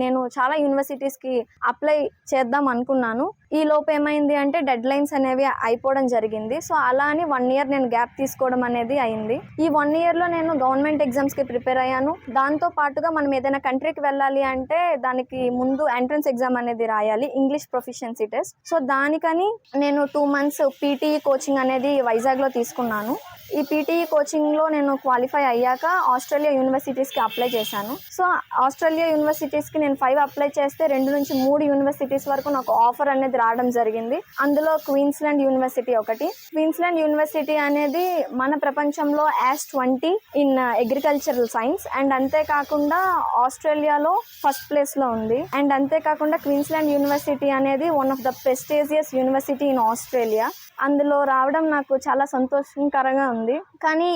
నేను చాలా యూనివర్సిటీస్కి అప్లై చేద్దాం అనుకున్నాను. ఈ లోపు ఏమైంది అంటే డెడ్ లైన్స్ అనేవి అయిపోవడం జరిగింది. సో అలా అని 1 year నేను గ్యాప్ తీసుకోవడం అనేది అయింది. ఈ 1 yearలో నేను గవర్నమెంట్ ఎగ్జామ్స్కి ప్రిపేర్ అయ్యాను. దాంతో పాటుగా మనం ఏదైనా కంట్రీకి వెళ్ళాలి అంటే దానికి ముందు ఎంట్రన్స్ ఎగ్జామ్ అనేది రాయాలి, ఇంగ్లీష్ ప్రొఫిషియన్సీ టెస్ట్. సో దానికని నేను 2 months పీటీఈ కోచింగ్ అనేది వైజాగ్లో తీసుకున్నాను. ఈ పీటీఈ కోచింగ్లో నేను క్వాలిఫై అయ్యాక ఆస్ట్రేలియా యూనివర్సిటీస్కి అప్లై చేశాను. సో ఆస్ట్రేలియా యూనివర్సిటీస్కి నేను 5 అప్లై చేస్తే 2 నుంచి 3 యూనివర్సిటీస్ వరకు నాకు ఆఫర్ అనేది రావడం జరిగింది. అందులో క్వీన్స్లాండ్ యూనివర్సిటీ ఒకటి. క్వీన్స్లాండ్ యూనివర్సిటీ అనేది మన ప్రపంచంలో S20 in agricultural science and అంతేకాకుండా ఆస్ట్రేలియాలో ఫస్ట్ ప్లేస్లో ఉంది. అండ్ అంతేకాకుండా క్వీన్స్లాండ్ యూనివర్సిటీ అనేది one of the prestigious university in Australia. అందులో రావడం నాకు చాలా సంతోషకరంగా ఉంది. కానీ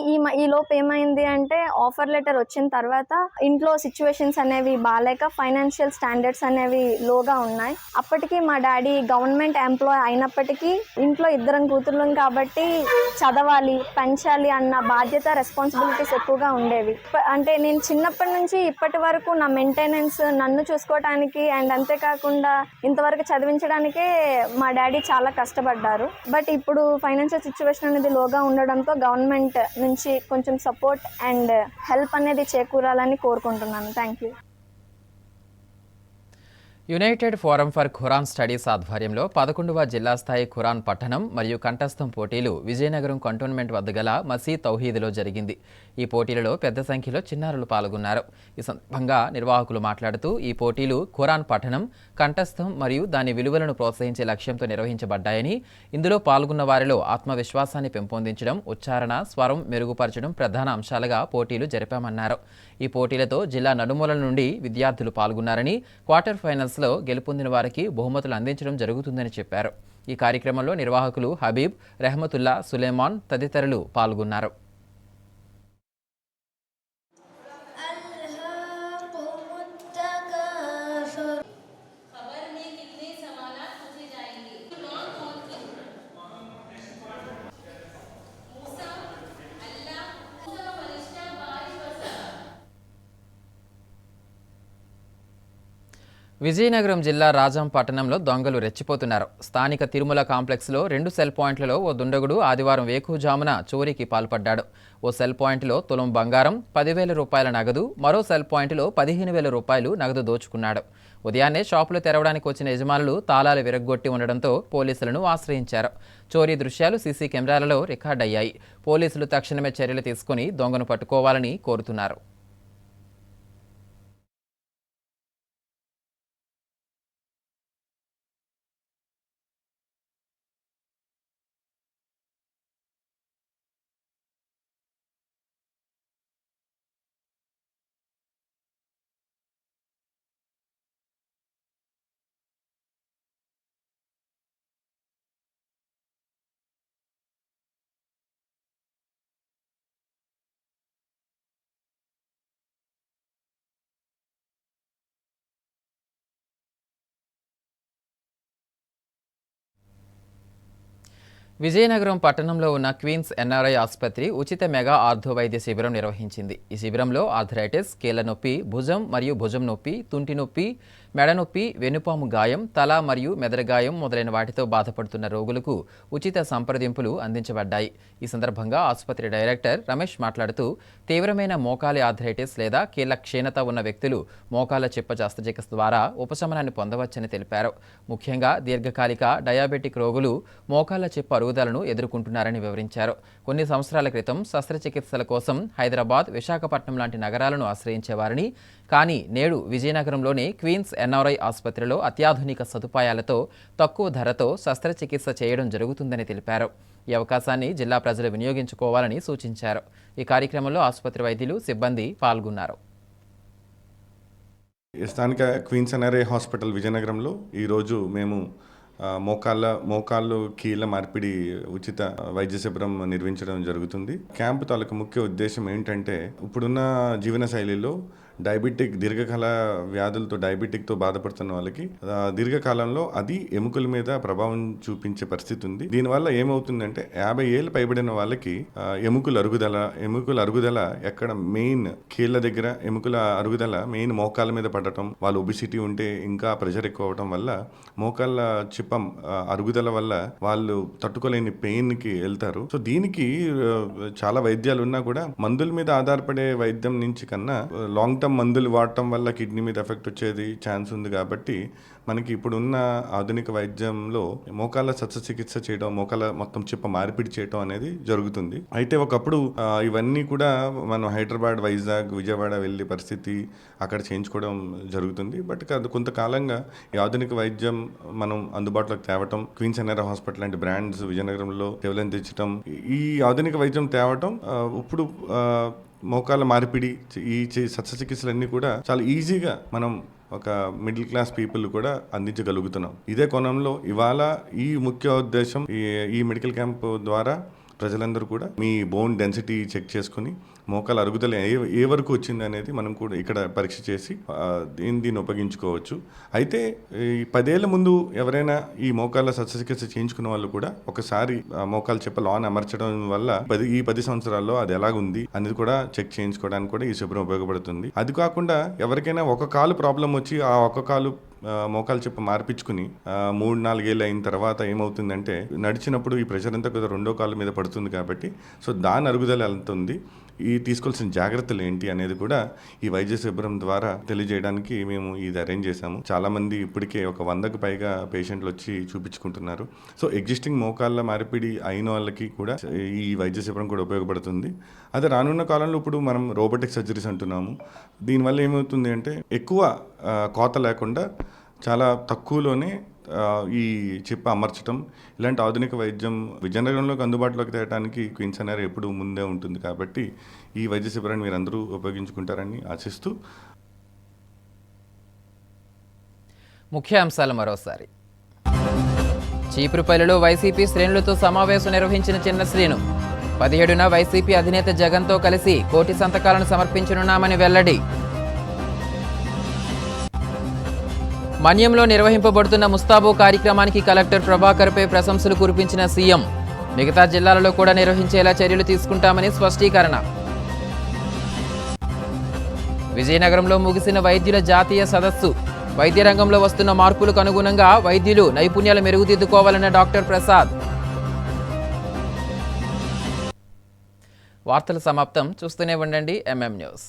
ఈ లోపు ఏమైంది అంటే ఆఫర్ లెటర్ వచ్చిన తర్వాత ఇంట్లో సిచ్యువేషన్స్ అనేవి బాగాలేక ఫైనాన్షియల్ స్టాండర్డ్స్ అనేవి లోగా ఉన్నాయి. అప్పటికి మా డాడీ గవర్నమెంట్ ఎంప్లాయ్ అయినప్పటికీ ఇంట్లో 2 కూతుర్లం కాబట్టి చదవాలి, పెంచాలి అన్న బాధ్యత, రెస్పాన్సిబిలిటీస్ ఎక్కువగా ఉండేవి. అంటే నేను చిన్నప్పటి నుంచి ఇప్పటి వరకు నా మెయింటెనెన్స్, నన్ను చూసుకోవడానికి అండ్ అంతేకాకుండా ఇంతవరకు చదివించడానికే మా డాడీ చాలా కష్టపడ్డారు. బట్ ఇప్పుడు ఫైనాన్షియల్ సిచ్యువేషన్ అనేది లోగా ఉండడంతో గవర్నమెంట్ నుంచి కొంచెం సపోర్ట్ అండ్ హెల్ప్ అనేది చేకూరాలని కోరుకుంటున్నాను. Thank you. United forum for Quran studies ఆధ్వర్యంలో 11వ జిల్లా స్థాయి ఖురాన్ పఠనం మరియు కంఠస్థం పోటీలు విజయనగరం కంటోన్మెంట్ వద్ద గల మసీద్ తౌహీద్లో జరిగింది. ఈ పోటీలలో పెద్ద సంఖ్యలో చిన్నారులు పాల్గొన్నారు. ఈ సందర్భంగా నిర్వాహకులు మాట్లాడుతూ ఈ పోటీలు ఖురాన్ పఠనం, కంఠస్థం మరియు దాని విలువలను ప్రోత్సహించే లక్ష్యంతో నిర్వహించబడ్డాయని, ఇందులో పాల్గొన్న వారిలో ఆత్మవిశ్వాసాన్ని పెంపొందించడం, ఉచ్చారణ, స్వరం మెరుగుపరచడం ప్రధాన అంశాలుగా పోటీలు జరిపామన్నారు. ఈ పోటీలతో జిల్లా నలుమూలల నుండి విద్యార్థులు పాల్గొన్నారని, క్వార్టర్ ఫైనల్స్లో గెలుపొందిన వారికి బహుమతులు అందించడం జరుగుతుందని చెప్పారు. ఈ కార్యక్రమంలో నిర్వాహకులు హబీబ్, రెహమతుల్లా, సులేమాన్ తదితరులు పాల్గొన్నారు. విజయనగరం జిల్లా రాజాం పట్టణంలో దొంగలు రెచ్చిపోతున్నారు. స్థానిక తిరుమల కాంప్లెక్స్లో 2 సెల్ పాయింట్లలో ఓ దుండగుడు ఆదివారం వేకువజామున చోరీకి పాల్పడ్డాడు. ఓ సెల్ పాయింట్లో తులం బంగారం, 10,000 రూపాయల నగదు, మరో సెల్ పాయింట్లో 15,000 రూపాయలు నగదు దోచుకున్నాడు. ఉదయాన్నే షాపులు తెరవడానికి వచ్చిన యజమానులు తాళాలు విరగ్గొట్టి ఉండడంతో పోలీసులను ఆశ్రయించారు. చోరీ దృశ్యాలు సీసీ కెమెరాలలో రికార్డయ్యాయి. పోలీసులు తక్షణమే చర్యలు తీసుకుని దొంగను పట్టుకోవాలని కోరుతున్నారు. విజయనగరం పట్టణంలో ఉన్న క్వీన్స్ ఎన్ఆర్ఐ ఆసుపత్రి ఉచిత మెగా ఆర్థో వైద్య శిబిరం నిర్వహించింది. ఈ శిబిరంలో ఆర్థరైటిస్, కీళ్ల నొప్పి, భుజం మరియు భుజం నొప్పి, తుంటి నొప్పి, మెడ నొప్పి, వెనుపాము గాయం, తల మరియు మెదడు గాయం మొదలైన వాటితో బాధపడుతున్న రోగులకు ఉచిత సంప్రదింపులు అందించబడ్డాయి. ఈ సందర్భంగా ఆసుపత్రి డైరెక్టర్ రమేష్ మాట్లాడుతూ, తీవ్రమైన మోకాలి ఆర్థరైటిస్ లేదా కీళ్ల క్షీణత ఉన్న వ్యక్తులు మోకాల చిప్ప శస్త్రచికిత్స ద్వారా ఉపశమనాన్ని పొందవచ్చని తెలిపారు. ముఖ్యంగా దీర్ఘకాలిక డయాబెటిక్ రోగులు మోకాల చిప్ప అరుగుదలను ఎదుర్కొంటున్నారని వివరించారు. కొన్ని సంవత్సరాల క్రితం శస్త్రచికిత్సల కోసం హైదరాబాద్, విశాఖపట్నం లాంటి నగరాలను ఆశ్రయించేవారని, కానీ నేడు విజయనగరంలోని క్వీన్స్ ఎన్ఆర్ఐ ఆసుపత్రిలో అత్యాధునిక సదుపాయాలతో తక్కువ ధరతో శస్త్రచికిత్స చేయడం జరుగుతుందని తెలిపారు. ఈ అవకాశాన్ని జిల్లా ప్రజలు వినియోగించుకోవాలని సూచించారు. ఈ కార్యక్రమంలో ఆసుపత్రి వైద్యులు, సిబ్బంది పాల్గొన్నారు. స్థానిక క్వీన్స్ ఎన్ఆర్ఐ హాస్పిటల్ విజయనగరంలో ఈరోజు మేము మోకాళ్ళు కీళ్ళ మార్పిడి ఉచిత వైద్య శిబిరం నిర్వహించడం జరుగుతుంది. క్యాంపు తాలూకు ముఖ్య ఉద్దేశం ఏంటంటే, ఇప్పుడున్న జీవన శైలిలో దీర్ఘకాల వ్యాధులతో డయాబెటిక్తో బాధపడుతున్న వాళ్ళకి దీర్ఘకాలంలో అది ఎముకల మీద ప్రభావం చూపించే పరిస్థితి ఉంది. దీనివల్ల ఏమవుతుందంటే 50 ఏళ్ళు పైబడిన వాళ్ళకి ఎముకల అరుగుదల ఎక్కడ మెయిన్ కీళ్ళ దగ్గర ఎముకల అరుగుదల మెయిన్ మోకాళ్ళ మీద పడటం, వాళ్ళు ఒబిసిటీ ఉంటే ఇంకా ప్రెషర్ ఎక్కువ అవడం వల్ల మోకాళ్ళ చిప్పం అరుగుదల వల్ల వాళ్ళు తట్టుకోలేని పెయిన్కి వెళ్తారు. సో దీనికి చాలా వైద్యాలు ఉన్నా కూడా మందుల మీద ఆధారపడే వైద్యం నుంచి కన్నా లాంగ్ టర్మ్ మందులు వాడటం వల్ల కిడ్నీ మీద ఎఫెక్ట్ వచ్చేది ఛాన్స్ ఉంది. కాబట్టి మనకి ఇప్పుడున్న ఆధునిక వైద్యంలో మోకాళ్ళ శస్త్రచికిత్స చేయడం, మోకాళ్ళ మొత్తం చిప్ప మార్పిడి చేయడం అనేది జరుగుతుంది. అయితే ఒకప్పుడు ఇవన్నీ కూడా మనం హైదరాబాద్, వైజాగ్, విజయవాడ వెళ్ళే పరిస్థితి, అక్కడ చేయించుకోవడం జరుగుతుంది. బట్ కొంతకాలంగా ఈ ఆధునిక వైద్యం మనం అందుబాటులోకి తేవటం, క్వీన్స్ ఎన్ఆర్ఐ హాస్పిటల్ లాంటి బ్రాండ్స్ విజయనగరంలో సేవలను తెచ్చటం, ఈ ఆధునిక వైద్యం తేవటం ఇప్పుడు మోకాళ్ళ మార్పిడి, ఈ శస్త్రచికిత్సలన్నీ కూడా చాలా ఈజీగా మనం ఒక మిడిల్ క్లాస్ పీపుల్ కూడా అందించగలుగుతున్నాం. ఇదే కోణంలో ఇవాళ ఈ ముఖ్య ఉద్దేశం, ఈ మెడికల్ క్యాంప్ ద్వారా ప్రజలందరూ కూడా మీ బోన్ డెన్సిటీ చెక్ చేసుకుని మోకాల అరుగుదల ఏ వరకు వచ్చింది అనేది మనం కూడా ఇక్కడ పరీక్ష చేసి దీన్ని ఉపయోగించుకోవచ్చు. అయితే ఈ 10 ఏళ్ల ముందు ఎవరైనా ఈ మోకాళ్ళ శస్త్రచికిత్స చేయించుకున్న వాళ్ళు కూడా ఒకసారి మోకాలు చెప్ప లాన్ అమర్చడం వల్ల ఈ 10 సంవత్సరాల్లో అది ఎలాగుంది అనేది కూడా చెక్ చేయించుకోవడానికి కూడా ఈ శిబిరం ఉపయోగపడుతుంది. అది కాకుండా ఎవరికైనా ఒక కాలు ప్రాబ్లం వచ్చి ఆ ఒక కాలు మోకాలు చెప్ప మార్పించుకుని 3-4 ఏళ్ళు అయిన తర్వాత ఏమవుతుందంటే, నడిచినప్పుడు ఈ ప్రెషర్ అంతా కూడా రెండో కాలు మీద పడుతుంది. కాబట్టి సో దాని అరుగుదల వెళ్తుంది. ఈ తీసుకోవాల్సిన జాగ్రత్తలు ఏంటి అనేది కూడా ఈ వైద్య శిబిరం ద్వారా తెలియజేయడానికి మేము ఇది అరేంజ్ చేశాము. చాలామంది ఇప్పటికే ఒక 100కు పైగా పేషెంట్లు వచ్చి చూపించుకుంటున్నారు. సో ఎగ్జిస్టింగ్ మోకాళ్ళ మార్పిడి అయిన వాళ్ళకి కూడా ఈ వైద్య శిబిరం కూడా ఉపయోగపడుతుంది. అదే రానున్న కాలంలో ఇప్పుడు మనం రోబోటిక్ సర్జరీస్ అంటున్నాము. దీనివల్ల ఏమవుతుంది అంటే, ఎక్కువ కోత లేకుండా చాలా తక్కువలోనే ఈ చిప్ప అమర్చడం, ఇలాంటి ఆధునిక వైద్యం విజయనగరంలోకి అందుబాటులోకి తేయడానికి క్వీన్స్ ఎన్ఆర్ఐ ఎప్పుడు ముందే ఉంటుంది. కాబట్టి ఈ వైద్య శిబిరాన్ని మీరు అందరూ ఉపయోగించుకుంటారని ఆశిస్తూ. ముఖ్యాంశాలు మరోసారి. చీపురుపల్లిలో వైసీపీ శ్రేణులతో సమావేశం నిర్వహించిన చిన్న శ్రీను. 17న వైసీపీ అధినేత జగన్తో కలిసి 1 కోటి సంతకాలను సమర్పించనున్నామని వెల్లడి. మన్యంలో నిర్వహింపబడుతున్న ముస్తాబు కార్యక్రమానికి కలెక్టర్ ప్రభాకర్పై ప్రశంసలు కురిపించిన సీఎం. మిగతా జిల్లాలలో కూడా నిర్వహించేలా చర్యలు తీసుకుంటామని స్పష్టీకరణ. విజయనగరంలో ముగిసిన వైద్యుల జాతీయ సదస్సు. వైద్య రంగంలో వస్తున్న మార్పులకు అనుగుణంగా వైద్యులు నైపుణ్యాలు మెరుగుదిద్దుకోవాలన్న డాక్టర్ ప్రసాద్. వార్తలు సమాప్తం. చూస్తూనే ఉండండి MM న్యూస్.